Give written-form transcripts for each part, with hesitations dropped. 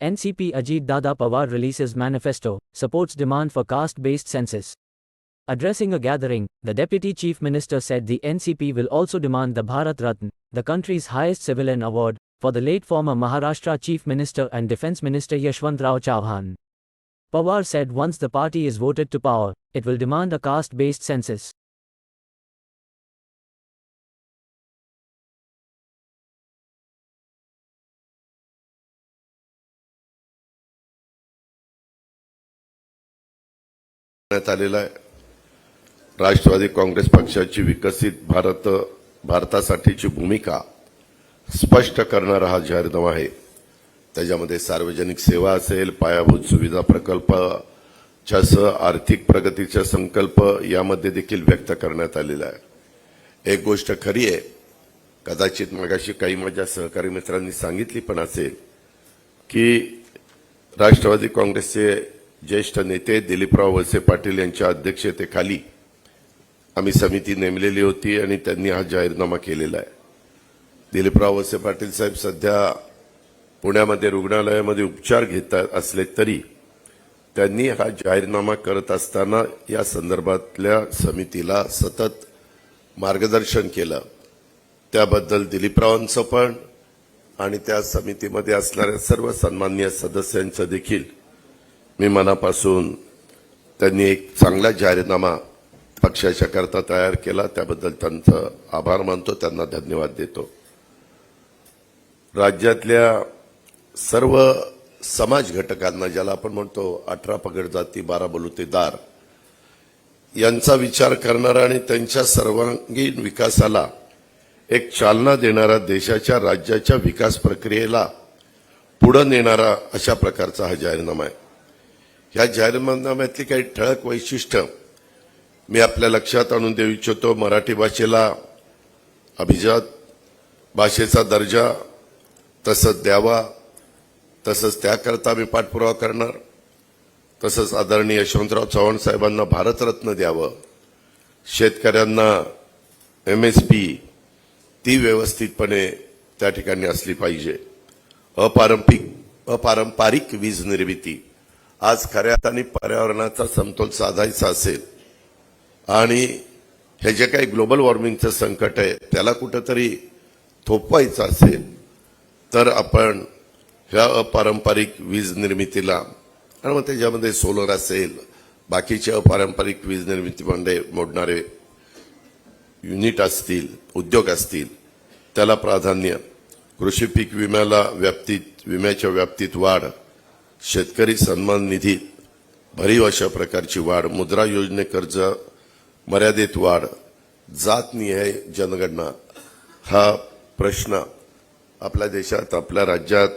NCP Ajit Dada Pawar releases manifesto, supports demand for caste-based census. Addressing a gathering, the Deputy Chief Minister said the NCP will also demand the Bharat Ratna, the country's highest civilian award, for the late former Maharashtra Chief Minister and Defence Minister Yashwantrao Chauhan. Pawar said once the party is voted to power, it will demand a caste-based census. Rashtrawadi Congress पक्षाची विकसित भारतासाठीची भूमिका स्पष्ट करणारा हा जाहीरनामा आहे। त्याच्यामध्ये सार्वजनिक सेवा असेल, पायाभूत सुविधा प्रकल्पासह आर्थिक प्रगतीचा संकल्प यामध्ये देखील व्यक्त करण्यात आलेला आहे। एक गोष्ट खरी आहे, कदाचित मगाशी काही माझ्या सहकारी मित्रांनी सांगितली पण असेल की राष्ट्रवादी काँग्रेसचे ज्येष्ठ नेते दिलीपराव वळसे पाटील यांच्या अध्यक्षतेखाली आम्ही समिती नेमलेली होती आणि त्यांनी हा जाहीरनामा केलेला आहे। दिलीपराव वळसे पाटील साहेब सध्या पुण्यामध्ये रुग्णालयामध्ये उपचार घेत असले तरी त्यांनी हा जाहीरनामा करत असताना या संदर्भातल्या समितीला सतत मार्गदर्शन केलं। त्याबद्दल दिलीपरावांचं पण आणि त्या समितीमध्ये असणाऱ्या सर्व सन्माननीय सदस्यांचं देखील मी मनापासून त्यांनी एक चांगला जाहीरनामा पक्षाच्या करता तयार केला, त्याबद्दल त्यांचा आभार मानतो, त्यांना धन्यवाद देतो। राज्यातल्या सर्व समाज घटकांना, ज्याला आपण म्हणतो 18 पगड जाती 12 बलुतेदार, यांचा विचार करणारा आणि त्यांच्या सर्वांगीण विकासाला एक चालना देणारा, देशाच्या राज्याच्या विकास प्रक्रियेला पुढे नेणारा अशा प्रकारचा हा जाहीरनामा आहे। या जाहीरनाम्यातली काही ठळक वैशिष्ट्य मी आपल्या लक्षात आणून देऊ इच्छितो। मराठी भाषेला अभिजात भाषेचा दर्जा तसंच द्यावा, तसंच त्याकरता मी पाठपुरावा करणार। तसंच आदरणीय यशवंतराव चव्हाण साहेबांना भारतरत्न द्यावं, शेतकऱ्यांना MSP ती व्यवस्थितपणे त्या ठिकाणी असली पाहिजे। अपारंपरिक वीज निर्मिती, आज खऱ्या अर्थाने पर्यावरणाचा समतोल साधायचा असेल आणि हे जे काही ग्लोबल वॉर्मिंगचं संकट आहे त्याला कुठेतरी थोपवायचं असेल तर आपण ह्या अपारंपरिक वीज निर्मितीला आणि मग त्याच्यामध्ये सोलर असेल, बाकीचे अपारंपरिक वीज निर्मितीमध्ये मोडणारे युनिट असतील, उद्योग असतील, त्याला प्राधान्य। कृषी पीक विम्याच्या व्याप्तीत वाढ, शेतकरी सन्मान निधीत भरीव अशा प्रकारची वाढ, मुद्रा योजने कर्ज मर्यादेत वाढ, जातनिहाय जनगणना, हा प्रश्न आपल्या देशात, आपल्या राज्यात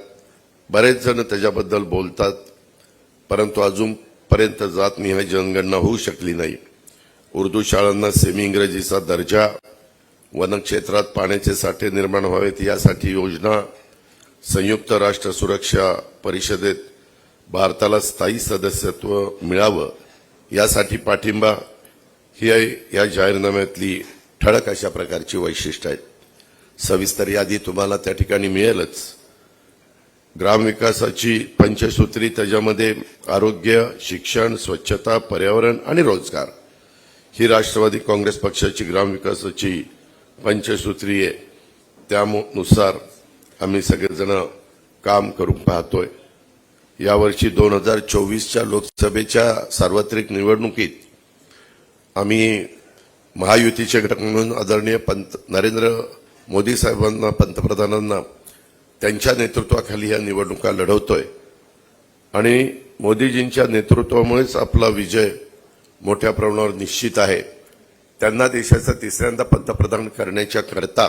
बरेच जण त्याच्याबद्दल बोलतात, परंतु अजूनपर्यंत जातनिहाय जनगणना होऊ शकली नाही। उर्दू शाळांना सेमी इंग्रजीचा दर्जा, वनक्षेत्रात पाण्याचे साठे निर्माण व्हावेत यासाठी योजना, संयुक्त राष्ट्र सुरक्षा परिषदेत भारताला स्थायी सदस्यत्व मिळावं यासाठी पाठिंबा, ही या जाहीरनाम्यातली ठळक अशा प्रकारची वैशिष्ट्य आहेत। सविस्तर यादी तुम्हाला त्या ठिकाणी मिळेलच। ग्रामविकासाची पंचसूत्री, त्याच्यामध्ये आरोग्य, शिक्षण, स्वच्छता, पर्यावरण आणि रोजगार ही राष्ट्रवादी काँग्रेस पक्षाची ग्रामविकासाची पंचसूत्री आहे। त्यानुसार आम्ही सगळेजण काम करून पाहतोय। यावर्षी 2024च्या लोकसभेच्या सार्वत्रिक निवडणुकीत आम्ही महायुतीचे घटक म्हणून आदरणीय नरेंद्र मोदी साहेबांना, पंतप्रधानांना त्यांच्या नेतृत्वाखाली या निवडणुका लढवतोय आणि मोदीजींच्या नेतृत्वामुळेच आपला विजय मोठ्या प्रमाणावर निश्चित आहे। त्यांना देशाचा तिसऱ्यांदा पंतप्रधान करण्याच्या करता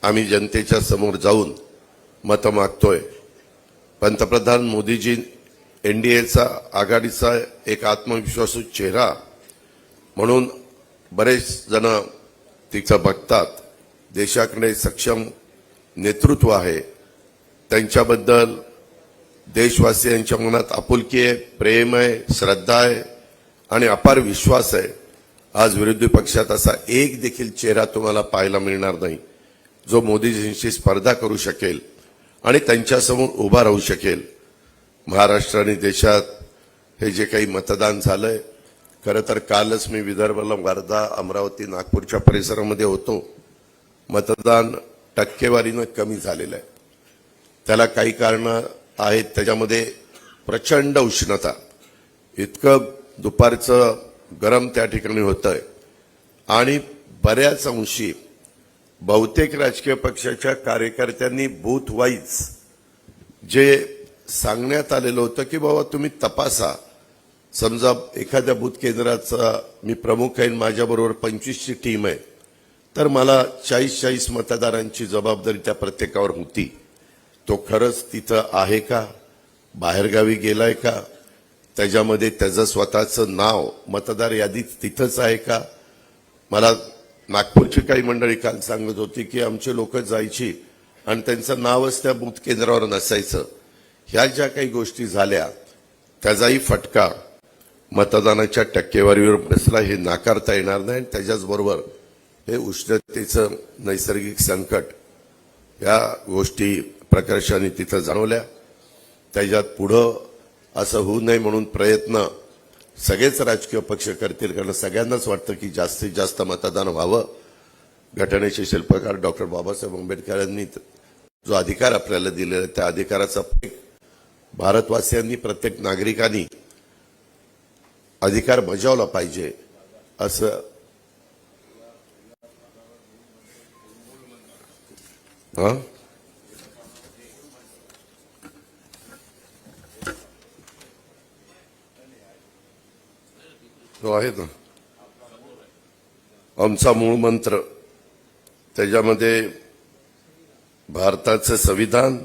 आम्ही जनतेच्या समोर जाऊन मतं मागतोय। पंतप्रधान मोदीजी NDAचा आघाडीचा एक आत्मविश्वासू चेहरा म्हणून बरेच जण तिचं बघतात। देशाकडे सक्षम नेतृत्व आहे, त्यांच्याबद्दल देशवासियांच्या मनात आपुलकी आहे, प्रेम आहे, श्रद्धा आहे आणि अपार विश्वास आहे। आज विरोधी पक्षात असा एक देखील चेहरा तुम्हाला पाहायला मिळणार नाही जो मोदीजींशी स्पर्धा करू शकेल आणि त्यांच्यासमोर उभा राहू शकेल। महाराष्ट्र आणि देशात हे जे काही मतदान झालंय, खरं तर कालच मी विदर्भाला वर्धा, अमरावती, नागपूरच्या परिसरामध्ये होतो. मतदान टक्केवारीनं कमी झालेलं आहे. त्याला काही कारणं आहेत. त्याच्यामध्ये प्रचंड उष्णता, इतकं दुपारचं गरम त्या ठिकाणी होतंय आणि बऱ्याच अंशी बहुतेक राजकीय पक्षाच्या कार्यकर्त्यांनी बूथ वाईज जे सांगण्यात आलेलं होतं की बाबा तुम्ही तपासा, समजा एखाद्या बूथ केंद्राचा मी प्रमुख आहे, माझ्याबरोबर 25ची टीम आहे, तर मला 40 मतदारांची जबाबदारी त्या प्रत्येकावर होती. तो खरंच तिथं आहे का, बाहेरगावी गेलाय का, त्याच्यामध्ये त्याचं स्वतःचं नाव मतदार यादीत तिथंच आहे का. मला नागपूरची काही मंडळी काल सांगत होती की आमचे लोक जायची आणि त्यांचं नावच त्या बूथ केंद्रावर नसायचं. ह्या ज्या काही गोष्टी झाल्या त्याचाही फटका मतदानाच्या टक्केवारीवर बसला, हे नाकारता येणार नाही. त्याच्याचबरोबर हे उष्णतेचं नैसर्गिक संकट, या गोष्टी प्रकर्षाने तिथं जाणवल्या. त्याच्यात पुढं असं होऊ नये म्हणून प्रयत्न सगळेच राजकीय पक्ष करतील, कारण सगळ्यांनाच वाटतं की जास्तीत जास्त मतदान व्हावं. घटनेचे शिल्पकार डॉक्टर बाबासाहेब आंबेडकरांनी जो अधिकार आपल्याला दिलेला आहे, त्या अधिकाराचा भारतवासियांनी, प्रत्येक नागरिकांनी अधिकार बजावला पाहिजे असं तो आहे ना आमचा मूळ मंत्र. त्याच्यामध्ये भारताचं संविधान,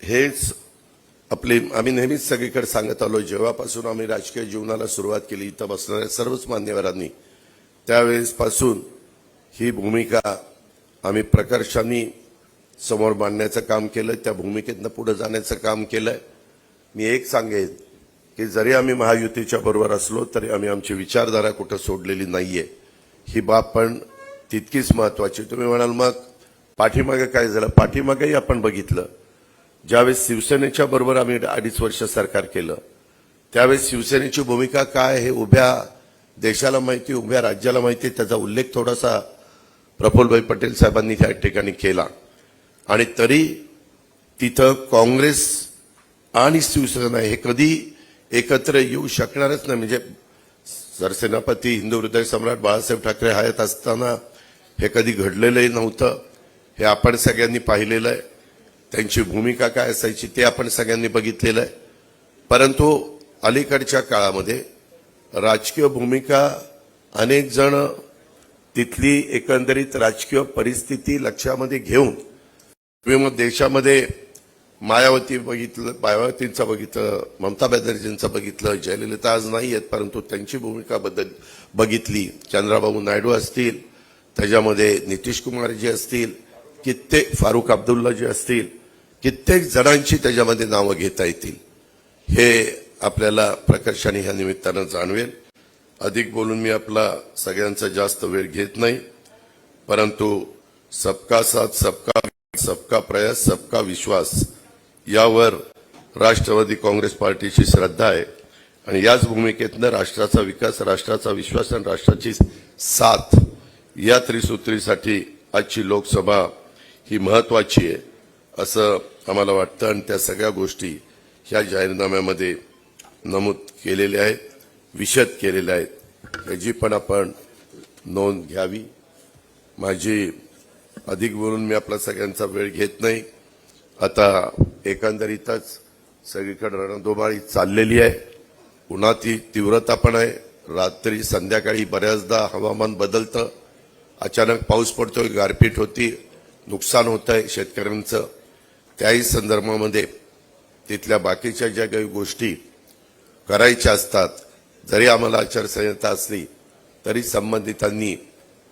हेच आपली, आम्ही नेहमीच सगळीकडे सांगत आलो, जेव्हापासून आम्ही राजकीय जीवनाला सुरुवात केली इथं बसणाऱ्या सर्वच मान्यवरांनी, त्यावेळेसपासून ही भूमिका आम्ही प्रकर्षाने समोर मांडण्याचं काम केलं, त्या भूमिकेतनं पुढे जाण्याचं काम केलंय. मी एक सांगेन की जरी आम्ही महायुतीच्या बरोबर असलो तरी आम्ही आमची विचारधारा कुठं सोडलेली नाहीये. ही बाब पण तितकीच महत्वाची. तुम्ही म्हणाल मग पाठीमागे काय झालं? पाठीमागेही आपण बघितलं. ज्यावेळेस शिवसेनेच्या बरोबर आम्ही 2.5 वर्ष सरकार केलं, त्यावेळेस शिवसेनेची भूमिका काय हे उभ्या देशाला माहिती, उभ्या राज्याला माहिती. त्याचा उल्लेख थोडासा प्रफुल्लभाई पटेल साहेबांनी त्या ठिकाणी केला. आणि तरी तिथं काँग्रेस आणि शिवसेना हे कधी एकत्र येऊ शकणारच नाही. म्हणजे सरसेनापती हिंदू हृदय सम्राट बाळासाहेब ठाकरे हयात असताना हे कधी घडलेलंही नव्हतं. हे आपण सगळ्यांनी पाहिलेलं आहे. त्यांची भूमिका काय असायची ते आपण सगळ्यांनी बघितलेलं आहे. परंतु अलीकडच्या काळामध्ये राजकीय भूमिका, अनेक जण तिथली एकंदरीत राजकीय परिस्थिती लक्षामध्ये घेऊन, मग देशामध्ये मायावतींचं बघितलं, ममता बॅनर्जींचं बघितलं, जयललिता आज नाही आहेत परंतु त्यांची भूमिका बघितली, चंद्राबाबू नायडू असतील, त्याच्यामध्ये नितीश कुमारजी असतील, कित्येक फारुख अब्दुल्लाजी असतील, कित्येक जणांची त्याच्यामध्ये नावं घेता येतील. हे आपल्याला प्रकर्षाने ह्या निमित्तानं जाणवेल. अधिक बोलून मी आपला सगळ्यांचा जास्त वेळ घेत नाही, परंतु सबका साथ, सबका प्रयास, सबका विश्वास यावर राष्ट्रवादी काँग्रेस पार्टीची श्रद्धा आहे. आणि याच भूमिकेतनं राष्ट्राचा विकास, राष्ट्राचा विश्वास आणि राष्ट्राची साथ या त्रिसूत्रीसाठी आजची लोकसभा ही महत्वाची आहे असं आम्हाला वाटतं. आणि त्या सगळ्या गोष्टी ह्या जाहीरनाम्यामध्ये नमूद केलेल्या आहेत, विशद केलेल्या आहेत. याची पण आपण नोंद घ्यावी. माझी अधिक बोलून मी आपला सगळ्यांचा वेळ घेत नाही. आता एकंदरीतच सगळीकडे रणधुमाळी चाललेली आहे. उन्हाची तीव्रता पण आहे. रात्री संध्याकाळी बऱ्याचदा हवामान बदलतं, अचानक पाऊस पडतोय, गारपीट होती, नुकसान होत आहे शेतकऱ्यांचं. त्याही संदर्भामध्ये तिथल्या बाकीच्या ज्या काही गोष्टी करायच्या असतात, जरी आम्हाला आचारसंहिता असली तरी संबंधितांनी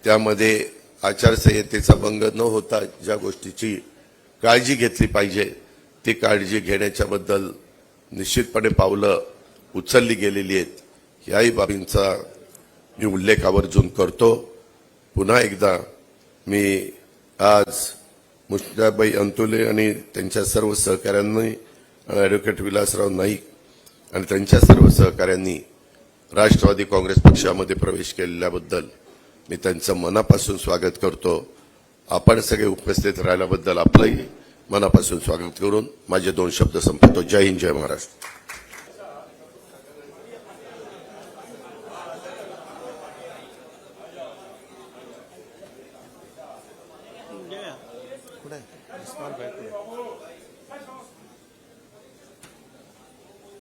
त्यामध्ये आचारसंहितेचा भंग न होता ज्या गोष्टीची काळजी घेतली पाहिजे ती काळजी घेण्याच्याबद्दल निश्चितपणे पावलं उचलली गेलेली आहेत. याही बाबींचा मी उल्लेख आवर्जून करतो. पुन्हा एकदा मी आज मुश्ताबाई अंतुले आणि त्यांच्या सर्व सहकाऱ्यांनी आणि ॲडव्होकेट विलासराव नाईक आणि त्यांच्या सर्व सहकाऱ्यांनी राष्ट्रवादी काँग्रेस पक्षामध्ये प्रवेश केलेल्याबद्दल मी त्यांचं मनापासून स्वागत करतो. आपण सगळे उपस्थित राहिल्याबद्दल आपलंही मनापासून स्वागत करून माझे 2 शब्द संपवतो. जय हिंद, जय महाराष्ट्र. कुठे